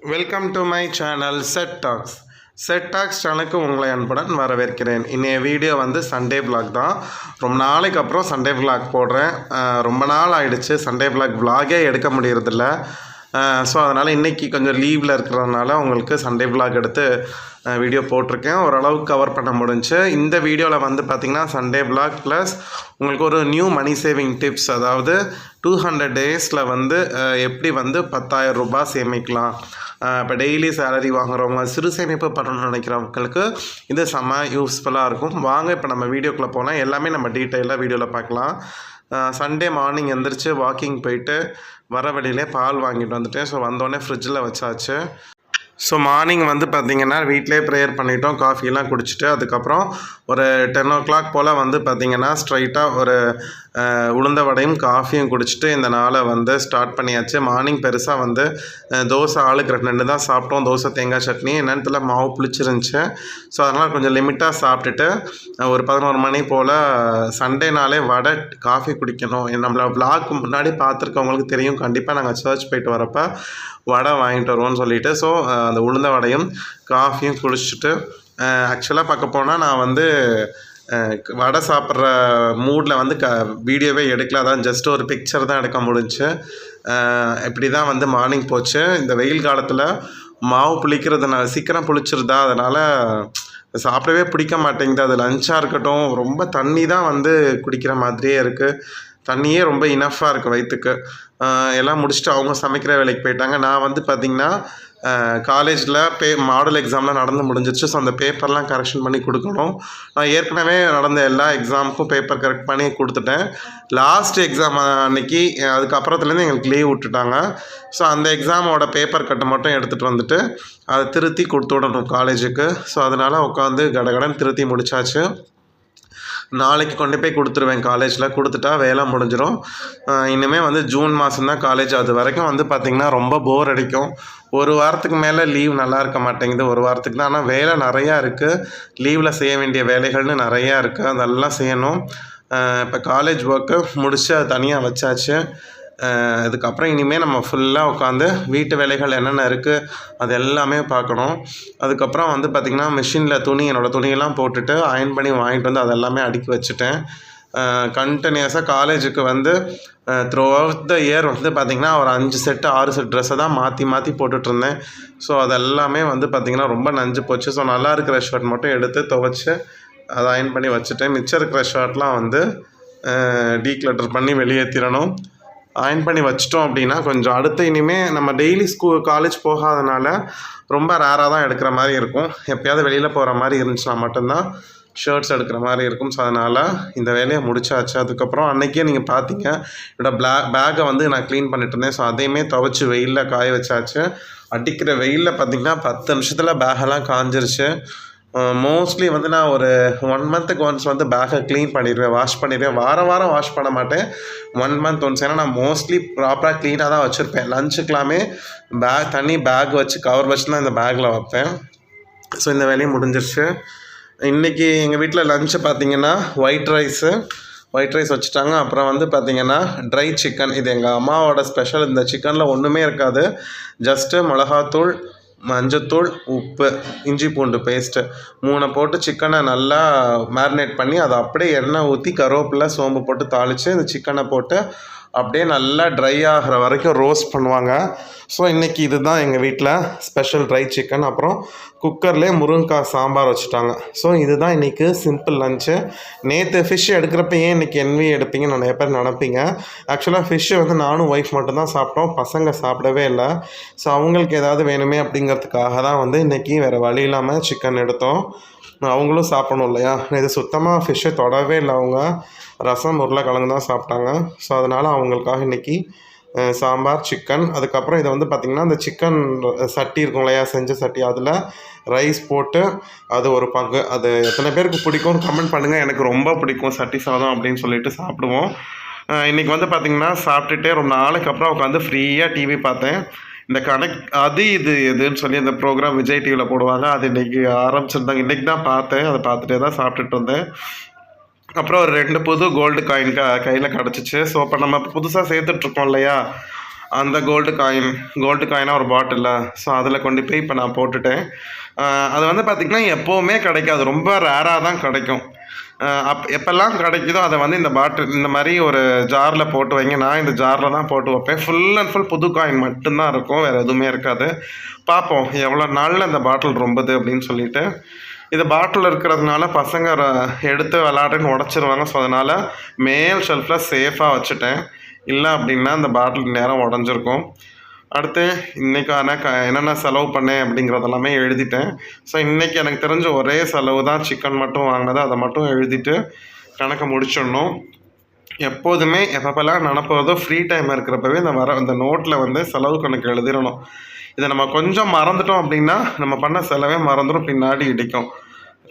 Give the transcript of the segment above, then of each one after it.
Welcome to my channel set tax. Set tax சேனலுக்கு உங்களை அன்புடன் வரவேற்கிறேன். இன்றைய வீடியோ வந்து சண்டே விளாக் தான். ரொம்ப நாளைக்கு அப்புறம் சண்டே விளாக் போடுறேன். ரொம்ப நாள் ஆகிடுச்சு சண்டே விளாகே எடுக்க முடியறதில்ல. ஸோ அதனால் இன்றைக்கி கொஞ்சம் லீவில் இருக்கிறதுனால உங்களுக்கு சண்டே விளாக் எடுத்து வீடியோ போட்டிருக்கேன். ஓரளவுக்கு கவர் பண்ண முடிஞ்சு. இந்த வீடியோவில் வந்து பார்த்திங்கன்னா சண்டே விளாக் ப்ளஸ் உங்களுக்கு ஒரு நியூ மணி சேவிங் டிப்ஸ், அதாவது 200 டேஸில் வந்து எப்படி வந்து 10,000 ரூபாய் சேமிக்கலாம். இப்போ டெய்லி சேலரி வாங்குறவங்க, சிறு சேமிப்பு பண்ணணும்னு நினைக்கிறவங்களுக்கு இது செம்ம யூஸ்ஃபுல்லாக இருக்கும். வாங்க இப்போ நம்ம வீடியோக்குள்ளே போகலாம். எல்லாமே நம்ம டீட்டெயிலாக வீடியோவில் பார்க்கலாம். சண்டே மார்னிங் எந்திரிச்சு வாக்கிங் போயிட்டு வர வழியிலே பால் வாங்கிட்டு வந்துட்டேன். ஸோ வந்தோடனே ஃப்ரிட்ஜில் வச்சாச்சு. ஸோ மார்னிங் வந்து பார்த்திங்கன்னா வீட்டிலே ப்ரேயர் பண்ணிட்டோம், காஃபிலாம் குடிச்சிட்டு அதுக்கப்புறம் ஒரு 10 o'clock போல் வந்து பார்த்திங்கன்னா ஸ்ட்ரைட்டாக ஒரு உளுந்த வடையும் காஃபியும் குடிச்சிட்டு இந்த நாளை வந்து ஸ்டார்ட் பண்ணியாச்சு. மார்னிங் பெருசாக வந்து தோசை ஆளுக்கு 2 தான் சாப்பிட்டோம். தோசை தேங்காய் சட்னி என்னென்னத்தில் மாவு புளிச்சிருந்துச்சு. ஸோ அதனால் கொஞ்சம் லிமிட்டாக சாப்பிட்டுட்டு ஒரு 11 மணி போல் சண்டேனாலே வடை காஃபி குடிக்கணும். நம்மளை விளாக்கு முன்னாடி பார்த்துருக்கவங்களுக்கு தெரியும், கண்டிப்பாக நாங்கள் சர்ச் போயிட்டு வரப்போ வடை வாங்கிட்டு வருவோம்னு சொல்லிவிட்டு ஸோ அந்த உளுந்த வடையும் காஃபியும் குடிச்சிட்டு ஆக்சுவலாக பார்க்க போனால் நான் வந்து வடை சாப்பிட்ற மூடில் வந்து வீடியோவே எடுக்கல. அதான் ஜஸ்ட் ஒரு பிக்சர் தான் எடுக்க முடிஞ்சு. இப்படி தான் வந்து மார்னிங் போச்சு. இந்த வெயில் காலத்தில் மாவு புளிக்கிறதுனால சீக்கிரம் புளிச்சிருதா, அதனால் சாப்பிடவே பிடிக்க மாட்டேங்குது. அது லஞ்சாக இருக்கட்டும், ரொம்ப தண்ணி தான் வந்து குடிக்கிற மாதிரியே இருக்குது. தண்ணியே ரொம்ப இனஃபாக இருக்குது வயிற்றுக்கு. எல்லாம் முடிச்சுட்டு அவங்க சமைக்கிற வேலைக்கு போயிட்டாங்க. நான் வந்து பார்த்திங்கன்னா காலேஜில் மாடல் எக்ஸாம்லாம் நடந்து முடிஞ்சிச்சு. ஸோ அந்த பேப்பர்லாம் கரெக்ஷன் பண்ணி கொடுக்கணும். நான் ஏற்கனவே நடந்த எல்லா எக்ஸாமுக்கும் பேப்பர் கரெக்ட் பண்ணி கொடுத்துட்டேன். லாஸ்ட் எக்ஸாம் அன்னைக்கு அதுக்கப்புறத்துலேருந்து எங்களுக்கு லீவ் விட்டுட்டாங்க. ஸோ அந்த எக்ஸாமோட பேப்பர் கட்டை மட்டும் எடுத்துகிட்டு வந்துட்டு அதை திருத்தி கொடுத்து விடணும் காலேஜுக்கு. ஸோ அதனால் உட்காந்து கடகடன் திருத்தி முடித்தாச்சு. நாளைக்கு கொண்டு போய் கொடுத்துருவேன் காலேஜில். கொடுத்துட்டா வேலை முடிஞ்சிடும். இனிமேல் வந்து ஜூன் மாதம்தான் காலேஜ். அது வரைக்கும் வந்து பார்த்திங்கன்னா ரொம்ப போர் அடிக்கும். ஒரு வாரத்துக்கு மேலே லீவ் நல்லா இருக்க மாட்டேங்குது. ஒரு வாரத்துக்கு தான். ஆனால் வேலை நிறையா இருக்குது. லீவில் செய்ய வேண்டிய வேலைகள்னு நிறையா இருக்குது. அதெல்லாம் செய்யணும். இப்போ காலேஜ் ஒர்க்கு முடித்து அது தனியாக வச்சாச்சு. இதுக்கப்புறம் இனிமேல் நம்ம ஃபுல்லாக உட்காந்து வீட்டு வேலைகள் என்னென்ன இருக்குது அது எல்லாமே பார்க்கணும். அதுக்கப்புறம் வந்து பார்த்திங்கன்னா மிஷினில் என்னோடய துணியெல்லாம் போட்டுட்டு அயர்ன் பண்ணி வாங்கிட்டு வந்து அதெல்லாமே அடுக்கி வச்சுட்டேன். கண்டினியூஸாக காலேஜுக்கு வந்து த்ரூ அவுட் த இயர் வந்து பார்த்திங்கன்னா ஒரு 5 செட்டு 6 செட் ட்ரெஸ்ஸை தான் மாற்றி போட்டுட்ருந்தேன். ஸோ அதெல்லாமே வந்து பார்த்திங்கன்னா ரொம்ப நஞ்சு போச்சு. ஸோ நல்லா இருக்கிற ஷர்ட் மட்டும் எடுத்து துவைச்சி அதை அயர்ன் பண்ணி வச்சுட்டேன். மிச்சம் இருக்கிற ஷர்ட்லாம் வந்து டீக்ளட்டர் பண்ணி வெளியேற்றிடணும். அயர்ன் பண்ணி வச்சிட்டோம் அப்படின்னா கொஞ்சம் அடுத்து இனிமேல் நம்ம டெய்லி காலேஜ் போகாதனால ரொம்ப ரேராக தான் எடுக்கிற மாதிரி இருக்கும். எப்போயாவது வெளியில் போகிற மாதிரி இருந்துச்சுன்னா மட்டும்தான் ஷர்ட்ஸ் எடுக்கிற மாதிரி இருக்கும். ஸோ அதனால் இந்த வேலையை முடிச்சாச்சு. அதுக்கப்புறம் அன்றைக்கே நீங்கள் பார்த்தீங்க என்னோடய பேக்கை வந்து நான் க்ளீன் பண்ணிட்டு இருந்தேன். ஸோ அதையுமே துவைச்சி வெயிலில் காய வச்சாச்சு. அடிக்கிற வெயிலில் பார்த்திங்கன்னா 10 நிமிஷத்தில் பேகெல்லாம் காஞ்சிருச்சு. மோஸ்ட்லி வந்து நான் ஒரு 1 மந்த்துக்கு ஒன்ஸ் வந்து பேக்கை க்ளீன் பண்ணிடுவேன், வாஷ் பண்ணிடுவேன். வாரம் வாஷ் பண்ண மாட்டேன், 1 மந்த் ஒன்ஸ். ஏன்னா நான் மோஸ்ட்லி ப்ராப்பராக க்ளீனாக தான் வச்சுருப்பேன். லஞ்சுக்கெல்லாமே தனி பேக் வச்சு கவர் வச்சு தான் இந்த பேக்கில் வைப்பேன். ஸோ இந்த வேலையும் முடிஞ்சிருச்சு. இன்றைக்கி எங்கள் வீட்டில் லஞ்சு பார்த்திங்கன்னா ஒயிட் ரைஸ் வச்சுட்டாங்க. அப்புறம் வந்து பார்த்திங்கன்னா ட்ரை சிக்கன். இது எங்கள் அம்மாவோட ஸ்பெஷல். இந்த சிக்கனில் ஒன்றுமே இருக்காது, ஜஸ்ட்டு மிளகாத்தூள், மஞ்சத்தூள், உப்பு, இஞ்சி பூண்டு பேஸ்ட்டு 3 போட்டு சிக்கனை நல்லா மேரினேட் பண்ணி அதை அப்படியே எண்ணெய் ஊற்றி கருவேப்பிலை சோம்பு போட்டு தாளித்து இந்த சிக்கனை போட்டு அப்படியே நல்லா ட்ரை ஆகிற வரைக்கும் ரோஸ்ட் பண்ணுவாங்க. ஸோ இன்றைக்கி இதுதான் எங்கள் வீட்டில் ஸ்பெஷல் ட்ரை சிக்கன். அப்புறம் குக்கர்லேயே முருங்கைக்காய் சாம்பார் வச்சுட்டாங்க. ஸோ இதுதான் இன்றைக்கி சிம்பிள் லஞ்சு. நேற்று ஃபிஷ் எடுக்கிறப்ப ஏன் இன்றைக்கி என்வி எடுப்பீங்கன்னு நிறைய பேர் நினைப்பீங்க. ஆக்சுவலாக ஃபிஷ்ஷு வந்து நானும் ஒய்ஃப் மட்டும்தான் சாப்பிட்டோம், பசங்க சாப்பிடவே இல்லை. ஸோ அவங்களுக்கு ஏதாவது வேணுமே அப்படிங்கிறதுக்காக தான் வந்து இன்றைக்கி வேறு வழி இல்லாமல் சிக்கன் எடுத்தோம். அவங்களும் சாப்பிடணும் இல்லையா. இது சுத்தமாக ஃபிஷ்ஷை தொடவே இல்லை. அவங்க ரசம் உருளைக்கிழங்கு தான் சாப்பிட்டாங்க. ஸோ அதனால் அவங்களுக்காக இன்றைக்கி சாம்பார், சிக்கன். அதுக்கப்புறம் இதை வந்து பார்த்திங்கன்னா இந்த சிக்கன் சட்டி இருக்கும் இல்லையா, செஞ்ச சட்டி, அதில் ரைஸ் போட்டு அது ஒரு பங்கு. அது எத்தனை பேருக்கு பிடிக்கும்னு கமெண்ட் பண்ணுங்கள். எனக்கு ரொம்ப பிடிக்கும் சட்டி சாதம் அப்படின்னு சொல்லிட்டு சாப்பிடுவோம். இன்றைக்கி வந்து பார்த்திங்கன்னா சாப்பிட்டுட்டே ரொம்ப நாளைக்கு அப்புறம் உட்காந்து ஃப்ரீயாக டிவி பார்த்தேன். இந்த அது இது எதுன்னு சொல்லி அந்த ப்ரோக்ராம் விஜய் டிவியில் போடுவாங்க. அது இன்றைக்கி ஆரம்பிச்சிருந்தாங்க. இன்றைக்கி தான் பார்த்தேன். அதை பார்த்துட்டே தான் சாப்பிட்டுட்டு இருந்தேன். அப்புறம் ஒரு 2 புது கோல்டு காயின் கையில் கிடச்சிச்சு. ஸோ இப்போ நம்ம புதுசாக சேர்த்துட்ருக்கோம் இல்லையா, அந்த கோல்டு காயினாக ஒரு பாட்டில். ஸோ அதில் கொண்டு போய் இப்போ நான் போட்டுட்டேன். அது வந்து பார்த்திங்கன்னா எப்போவுமே கிடைக்காது, ரொம்ப ரேராக தான் கிடைக்கும். எப்போல்லாம் கிடைக்குதோ அதை வந்து இந்த பாட்டில் இந்த மாதிரி ஒரு ஜாரில் போட்டு வைங்க. நான் இந்த ஜாரில் தான் போட்டு வைப்பேன். ஃபுல் அண்ட் ஃபுல் புது காயின் மட்டும்தான் இருக்கும், வேறு எதுவுமே இருக்காது. பார்ப்போம் எவ்வளோ நாளில் இந்த பாட்டில் ரொம்புது அப்படின்னு சொல்லிட்டு. இது பாட்டில் இருக்கிறதுனால பசங்க எடுத்து விளாடுன்னு உடச்சிருவாங்க. ஸோ அதனால் மேல் ஷெல்ஃபில் சேஃபாக வச்சுட்டேன். இல்லை அப்படின்னா இந்த பாட்டில் நேரம் உடஞ்சிருக்கும். அடுத்து இன்றைக்கான என்னென்ன செலவு பண்ணேன் அப்படிங்கிறதெல்லாமே எழுதிட்டேன். ஸோ இன்றைக்கி எனக்கு தெரிஞ்ச ஒரே செலவு தான் சிக்கன் மட்டும் வாங்கினது. அதை மட்டும் எழுதிட்டு கணக்கை முடிச்சிடணும். எப்போதுமே எப்பப்பெல்லாம் நினப்போதோ ஃப்ரீ டைம் இருக்கிறப்பவே இந்த நோட்டில் வந்து செலவு கணக்கு எழுதிடணும். இதை நம்ம கொஞ்சம் மறந்துட்டோம் அப்படின்னா நம்ம பண்ண செலவே மறந்துடும், பின்னாடி இடிக்கும்.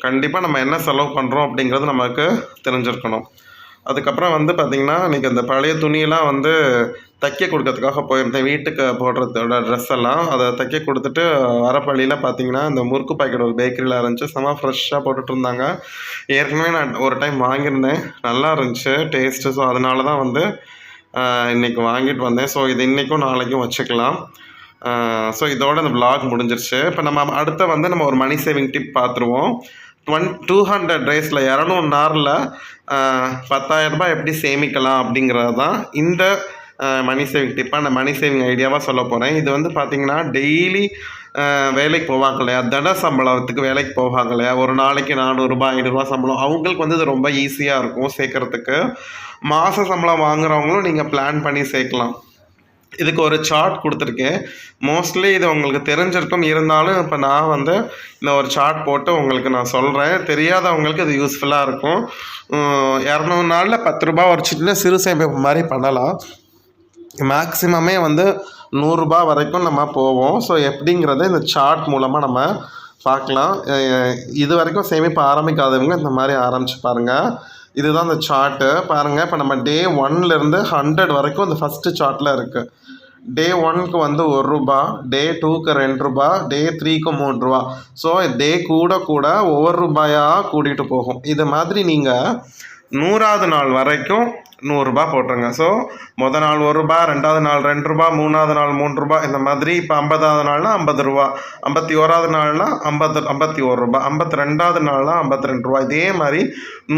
கண்டிப்பாக நம்ம என்ன செலவு பண்ணுறோம் அப்படிங்கிறது நமக்கு தெரிஞ்சிருக்கணும். அதுக்கப்புறம் வந்து பார்த்திங்கன்னா இன்றைக்கி அந்த பழைய துணியெல்லாம் வந்து தைக்க கொடுக்கறதுக்காக போயிருந்தேன். வீட்டுக்கு போடுறதோட ட்ரெஸ் எல்லாம் அதை தைக்க கொடுத்துட்டு வரப்பள்ளியில் பார்த்திங்கன்னா இந்த முறுக்கு பாக்கெட் ஒரு பேக்கரியில் இருந்துச்சு. செம்ம ஃப்ரெஷ்ஷாக போட்டுட்டு இருந்தாங்க. ஏற்கனவே நான் ஒரு டைம் வாங்கியிருந்தேன், நல்லா இருந்துச்சு டேஸ்ட்டு. ஸோ அதனால தான் வந்து இன்றைக்கி வாங்கிட்டு வந்தேன். ஸோ இது இன்றைக்கும் நாளைக்கும் வச்சுக்கலாம். ஸோ இதோட இந்த vlog முடிஞ்சிருச்சு. இப்போ நம்ம அடுத்த வந்து நம்ம ஒரு மணி சேவிங் டிப் பார்த்துருவோம். 200 டேஸில் 200 நாளில் 10,000 ரூபாய் எப்படி சேமிக்கலாம் அப்படிங்கிறது தான் இந்த மணி சேவிங் டிப்பாக நான் மணி சேவிங் ஐடியாவாக சொல்ல போகிறேன். இது வந்து பார்த்திங்கன்னா டெய்லி வேலைக்கு போவாங்க இல்லையா, தின சம்பளத்துக்கு வேலைக்கு போவாங்க இல்லையா, ஒரு நாளைக்கு 400 ரூபாய் 500 சம்பளம், அவங்களுக்கு வந்து இது ரொம்ப ஈஸியாக இருக்கும் சேர்க்குறதுக்கு. மாத சம்பளம் வாங்குறவங்களும் நீங்கள் பிளான் பண்ணி சேர்க்கலாம். இதுக்கு ஒரு சார்ட் கொடுத்துருக்கேன். மோஸ்ட்லி இது உங்களுக்கு தெரிஞ்சிருக்கும், இருந்தாலும் இப்போ நான் வந்து இந்த ஒரு சார்ட் போட்டு உங்களுக்கு நான் சொல்கிறேன். தெரியாதவங்களுக்கு இது யூஸ்ஃபுல்லாக இருக்கும். 200 நாளில் 10 ரூபா ஒரு சின்ன சிறு சேமிப்பு மாதிரி பண்ணலாம். மேக்ஸிமமே வந்து 100 ரூபா வரைக்கும் நம்ம போவோம். ஸோ எப்படிங்கிறத இந்த சார்ட் மூலமாக நம்ம பார்க்கலாம். இது வரைக்கும் சேமிப்பு ஆரம்பிக்காதவங்க இந்த மாதிரி ஆரம்பித்து பாருங்கள். இதுதான் இந்த சார்ட்டு பாருங்கள். இப்போ நம்ம டே 1லேருந்து 100 வரைக்கும் இந்த ஃபஸ்ட்டு சார்ட்டில் இருக்குது. டே 1க்கு வந்து 1 ரூபா, டே 2க்கு 2 ரூபா, டே 3க்கு 3 ரூபா. ஸோ டே கூட ஒவ்வொரு ரூபாயாக கூட்டிகிட்டு போகும். இது மாதிரி நீங்கள் 100வது நாள் வரைக்கும் 100 ரூபா போட்டுருங்க. ஸோ மொதல் நாள் 1 ரூபா, 2வது நாள் 2 ரூபா, 3வது நாள் 3 ரூபா, இந்த மாதிரி. இப்போ 50வது நாள்னா 50 ரூபா, 51வது நாள்னா 51 ரூபா, 52வது நாள்னா 52 ரூபா. இதே மாதிரி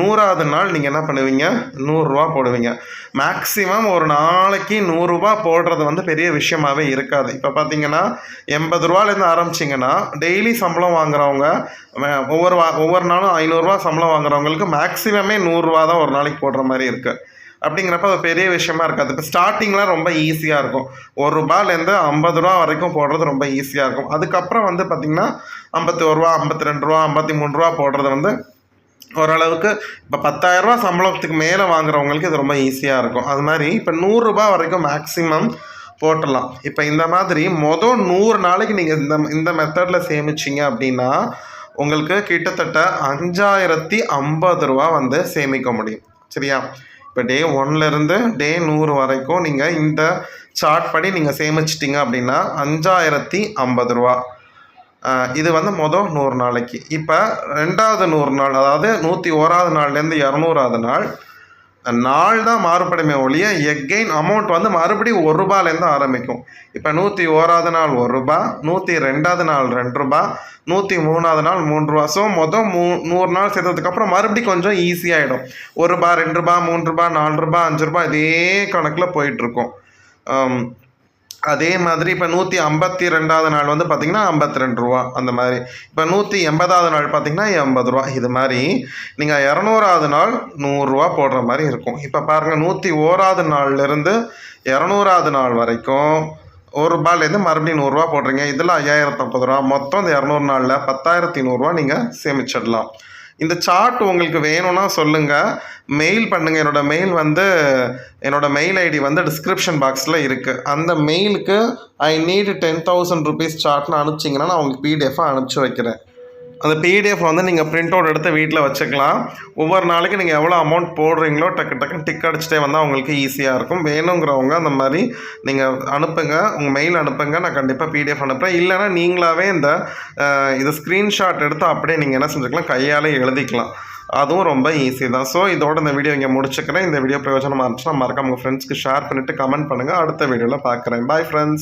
100வது நாள் நீங்கள் என்ன பண்ணுவீங்க, 100 ரூபா போடுவீங்க. மேக்ஸிமம் ஒரு நாளைக்கு 100 ரூபா போடுறது வந்து பெரிய விஷயமாகவே இருக்காது. இப்போ பார்த்தீங்கன்னா 80 ரூபாலேருந்து ஆரம்பிச்சிங்கன்னா டெய்லி சம்பளம் வாங்குறவங்க ஒவ்வொரு நாளும் 500 ரூபா சம்பளம் வாங்குறவங்களுக்கு மேக்ஸிமமே 100 ரூபா தான் ஒரு நாளைக்கு போடுற மாதிரி இருக்குது. அப்படிங்கிறப்ப அது பெரிய விஷயமா இருக்காது. இப்போ ஸ்டார்டிங்லாம் ரொம்ப ஈஸியாக இருக்கும். 1 ரூபாலேருந்து 50 ரூபா வரைக்கும் போடுறது ரொம்ப ஈஸியாக இருக்கும். அதுக்கப்புறம் வந்து பார்த்திங்கன்னா 51 ரூபா, 52 ரூபா, 53 ரூபா போடுறது வந்து ஓரளவுக்கு இப்போ 10,000 ரூபா சம்பளத்துக்கு மேலே வாங்குறவங்களுக்கு இது ரொம்ப ஈஸியாக இருக்கும். அது மாதிரி இப்போ 100 ரூபா வரைக்கும் மேக்ஸிமம் போட்டலாம். இப்போ இந்த மாதிரி 100 நாளைக்கு நீங்கள் இந்த மெத்தடில் சேமிச்சிங்க அப்படின்னா உங்களுக்கு கிட்டத்தட்ட 5,050 ரூபா வந்து சேமிக்க முடியும். சரியா? இப்போ டே 1லேருந்து டே 100 வரைக்கும் நீங்கள் இந்த சார்ட் படி நீங்கள் சேமிச்சிட்டிங்க அப்படின்னா 5,050 ரூபா. இது வந்து 100 நாளைக்கு. இப்போ 2வது 100 நாள், அதாவது 101வது நாள்லேருந்து 200வது நாள் தான் மாறுபடுமே ஒழிய எகெயின் அமௌண்ட் வந்து மறுபடியும் 1 ரூபாலேருந்து ஆரம்பிக்கும். இப்போ 101வது நாள் 1 ரூபா, 102வது நாள் 2 ரூபா, 103வது நாள் 3 ரூபா. ஸோ 100 நாள் சேர்த்ததுக்கப்புறம் மறுபடியும் கொஞ்சம் ஈஸியாகிடும். 1 ரூபா, 2 ரூபா, 3 ரூபா, 4 ரூபா, 5 ரூபா, இதே கணக்கில் போயிட்டுருக்கும். அதே மாதிரி இப்போ 152வது நாள் வந்து பார்த்திங்கன்னா 52 ரூபா அந்த மாதிரி. இப்போ 180வது நாள் பார்த்திங்கன்னா 80 ரூபா. இது மாதிரி நீங்கள் 200வது நாள் 100 ரூபா போடுற மாதிரி இருக்கும். இப்போ பாருங்கள், 101வது நாள்லேருந்து 200வது நாள் வரைக்கும் 1 ரூபாயிலேருந்து மறுபடியும் 100 ரூபா போடுறீங்க. இதில் 5,050 ரூபா. மொத்தம் இந்த 200 நாளில் 10,100 ரூபா நீங்கள் சேமிச்சிடலாம். இந்த சார்ட் உங்களுக்கு வேணும்னா சொல்லுங்கள், மெயில் பண்ணுங்கள். என்னோட மெயில் ஐடி வந்து டிஸ்கிரிப்ஷன் பாக்ஸில் இருக்குது. அந்த மெயிலுக்கு ஐ நீட் 10,000 ருபீஸ் சார்ட்னு அனுப்பிச்சிங்கன்னா நான் உங்களுக்கு பிடிஎஃபாக அனுப்பிச்சி வைக்கிறேன். அந்த பிடிஎஃப் வந்து நீங்கள் பிரிண்ட் அவுட் எடுத்து வீட்டில் வச்சுக்கலாம். ஒவ்வொரு நாளைக்கு நீங்கள் எவ்வளோ அமௌண்ட் போடுறீங்களோ டக்குன்னு டிக் அடிச்சுட்டே வந்தால் உங்களுக்கு ஈஸியாக இருக்கும். வேணுங்கிறவங்க அந்த மாதிரி நீங்கள் அனுப்புங்க, உங்கள் மெயில் அனுப்புங்க, நான் கண்டிப்பாக பிடிஎஃப் அனுப்புகிறேன். இல்லைனா நீங்களாகவே இதை ஸ்க்ரீன்ஷாட் எடுத்து அப்படியே நீங்கள் என்ன செஞ்சுக்கலாம், கையால் எழுதிக்கலாம். அதுவும் ரொம்ப ஈஸி தான். ஸோ இதோட இந்த வீடியோ இங்கே முடிச்சுக்கிறேன். இந்த வீடியோ பிரயோஜனமாக இருந்துச்சுன்னா மறக்காம உங்கள் ஃப்ரெண்ட்ஸ்க்கு ஷேர் பண்ணிவிட்டு கமெண்ட் பண்ணுங்கள். அடுத்த வீடியோவில் பார்க்குறேன். Bye friends.